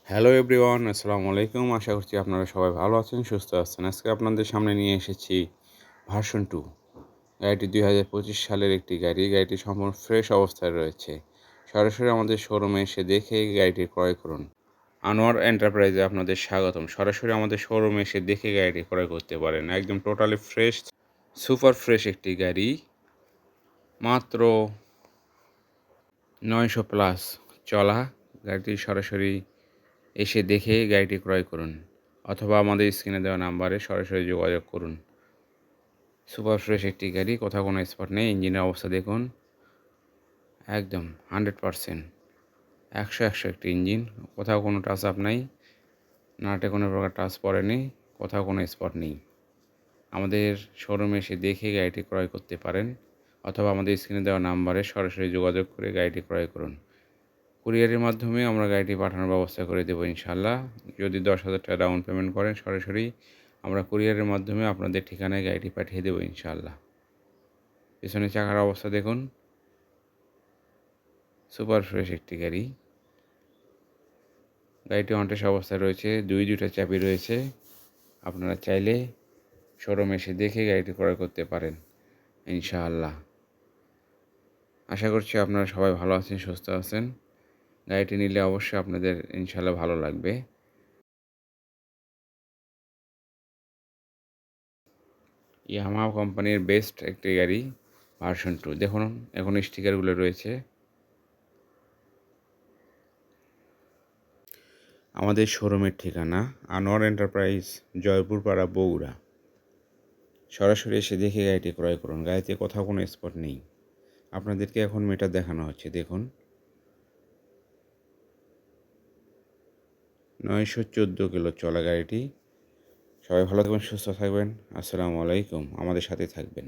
Hello everyone, আসসালামু আলাইকুম। আশা করছি আপনারা সবাই ভালো আছেন, সুস্থ আছেন। আজকে আপনাদের সামনে নিয়ে এসেছি ভার্সন 2। গাড়িটি 2025 সালের একটি গাড়ি। গাড়িটি সম্পূর্ণ ফ্রেশ অবস্থায় রয়েছে। সরাসরি আমাদের শোরুমে এসে দেখে গাড়িটি ক্রয় করুন। আনোয়ার এন্টারপ্রাইজে আপনাদের স্বাগতম। সরাসরি আমাদের শোরুমে এসে দেখে গাড়িটি ক্রয় করতে পারেন। একদম টোটালি ফ্রেশ, সুপার ফ্রেশ একটি গাড়ি। মাত্র 900 প্লাস চলা। গাড়িটি সরাসরি এসে দেখে গাড়িটি ক্রয় করুন, অথবা আমাদের স্ক্রিনে দেওয়া নাম্বারে সরাসরি যোগাযোগ করুন। সুপার ফ্রেশ একটি গাড়ি, কোথাও কোনো স্পট নেই। ইঞ্জিনের অবস্থা দেখুন, একদম 100%, 100 একটি ইঞ্জিন। কোথাও কোনো টাচ আপ নাই, নাটে কোনো প্রকার টাচ পড়েনি, কোথাও কোনো স্পট নেই। আমাদের শোরুমে এসে দেখে গাড়িটি ক্রয় করতে পারেন, অথবা আমাদের স্ক্রিনে দেওয়া নাম্বারে সরাসরি যোগাযোগ করে গাড়িটি ক্রয় করুন। কুরিয়ারের মাধ্যমে আমরা গাড়িটি পাঠানোর ব্যবস্থা করে দেবো ইনশাল্লাহ। যদি 10,000 টাকা ডাউন পেমেন্ট করেন, সরাসরি আমরা কুরিয়ারের মাধ্যমে আপনাদের ঠিকানায় গাড়িটি পাঠিয়ে দেবো ইনশাল্লাহ। পিছনে চাকার অবস্থা দেখুন, সুপার ফ্রেশ একটি গাড়ি। গাড়িটি অনটেস্ট অবস্থায় রয়েছে, দুইটা চাবি রয়েছে। আপনারা চাইলে শোরুমে এসে দেখে গাড়িটি ক্রয় করতে পারেন ইনশাআল্লাহ। আশা করছি আপনারা সবাই ভালো আছেন, সুস্থ আছেন। গাড়িটি নিলে অবশ্যই আপনাদের ইনশাআল্লাহ ভালো লাগবে। ইয়ামাহা কোম্পানির বেস্ট একটি গাড়ি, ভার্সন 2। দেখুন এখন স্টিকারগুলো রয়েছে। আমাদের শোরুমের ঠিকানা আনোয়ার এন্টারপ্রাইজ, জয়পুরপাড়া, বগুড়া। সরাসরি এসে দেখে গাড়িটি ক্রয় করুন। গাড়িতে কোথাও কোনো স্পট নেই। আপনাদেরকে এখন মিটার দেখানো হচ্ছে, দেখুন 914 কিলো চলা গাড়িটি। সবাই ভালো থাকবেন, সুস্থ থাকবেন। আসসালামু আলাইকুম। আমাদের সাথে থাকবেন।